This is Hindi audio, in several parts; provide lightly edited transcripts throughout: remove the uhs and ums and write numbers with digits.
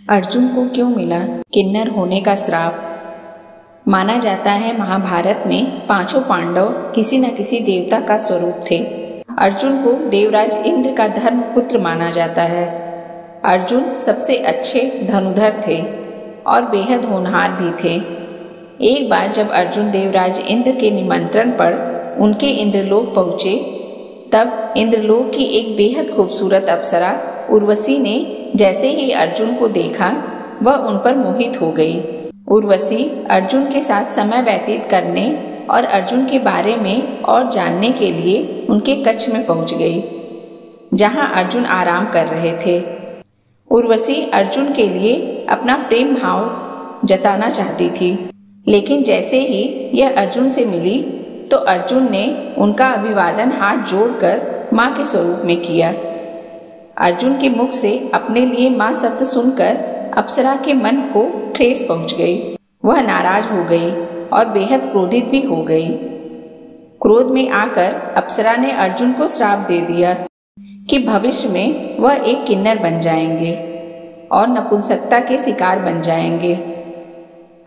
अर्जुन को क्यों मिला किन्नर होने का श्राप? माना जाता है महाभारत में पांचों पांडव किसी न किसी देवता का स्वरूप थे। अर्जुन को देवराज इंद्र का धर्म पुत्र माना जाता है। अर्जुन सबसे अच्छे धनुधर थे और बेहद होनहार भी थे। एक बार जब अर्जुन देवराज इंद्र के निमंत्रण पर उनके इंद्रलोक पहुँचे, तब इंद्रलोक की एक बेहद खूबसूरत अप्सरा उर्वशी ने जैसे ही अर्जुन को देखा, वह उन पर मोहित हो गई। उर्वशी अर्जुन के साथ समय व्यतीत करने और अर्जुन के बारे में और जानने के लिए उनके कक्ष में पहुंच गई, जहां अर्जुन आराम कर रहे थे। उर्वशी अर्जुन के लिए अपना प्रेम भाव जताना चाहती थी, लेकिन जैसे ही यह अर्जुन से मिली तो अर्जुन ने उनका अभिवादन हाथ जोड़कर माँ के स्वरूप में किया। अर्जुन के मुख से अपने लिए माँ शब्द सुनकर अप्सरा के मन को ठेस पहुंच गई। वह नाराज हो गई और बेहद क्रोधित भी हो गई। क्रोध में आकर अप्सरा ने अर्जुन को श्राप दे दिया कि भविष्य में वह एक किन्नर बन जाएंगे और नपुंसकता के शिकार बन जाएंगे।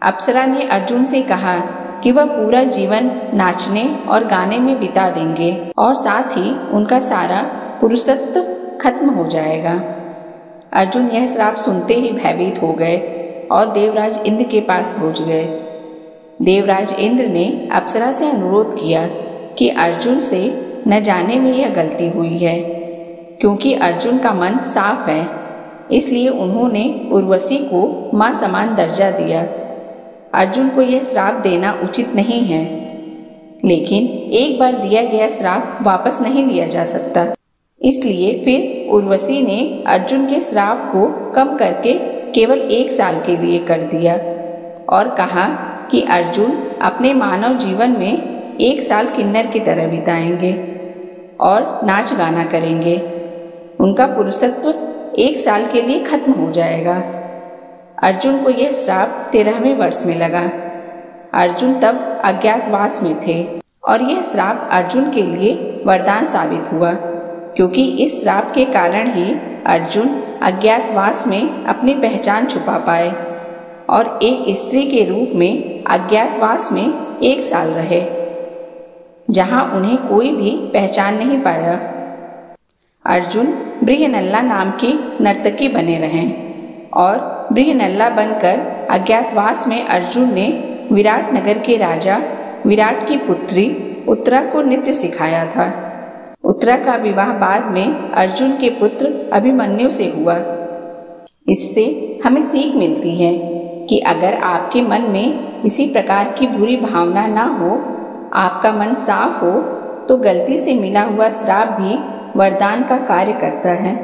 अप्सरा ने अर्जुन से कहा कि वह पूरा जीवन नाचने और गाने में बिता देंगे और साथ ही उनका सारा पुरुषत्व खत्म हो जाएगा। अर्जुन यह श्राप सुनते ही भयभीत हो गए और देवराज इंद्र के पास पहुंच गए। देवराज इंद्र ने अप्सरा से अनुरोध किया कि अर्जुन से न जाने में यह गलती हुई है, क्योंकि अर्जुन का मन साफ है, इसलिए उन्होंने उर्वशी को मां समान दर्जा दिया। अर्जुन को यह श्राप देना उचित नहीं है, लेकिन एक बार दिया गया श्राप वापस नहीं लिया जा सकता। इसलिए फिर उर्वशी ने अर्जुन के श्राप को कम करके केवल 1 साल के लिए कर दिया और कहा कि अर्जुन अपने मानव जीवन में 1 साल किन्नर की तरह बिताएंगे और नाच गाना करेंगे। उनका पुरुषत्व 1 साल के लिए खत्म हो जाएगा। अर्जुन को यह श्राप 13वें वर्ष में लगा। अर्जुन तब अज्ञातवास में थे और यह श्राप अर्जुन के लिए वरदान साबित हुआ, क्योंकि इस श्राप के कारण ही अर्जुन अज्ञातवास में अपनी पहचान छुपा पाए और एक स्त्री के रूप में अज्ञातवास में 1 साल रहे, जहां उन्हें कोई भी पहचान नहीं पाया। अर्जुन बृहनल्ला नाम की नर्तकी बने रहे और बृहनल्ला बनकर अज्ञातवास में अर्जुन ने विराट नगर के राजा विराट की पुत्री उत्तरा को नृत्य सिखाया था। उत्तरा का विवाह बाद में अर्जुन के पुत्र अभिमन्यु से हुआ। इससे हमें सीख मिलती है कि अगर आपके मन में इसी प्रकार की बुरी भावना ना हो, आपका मन साफ हो, तो गलती से मिला हुआ श्राप भी वरदान का कार्य करता है।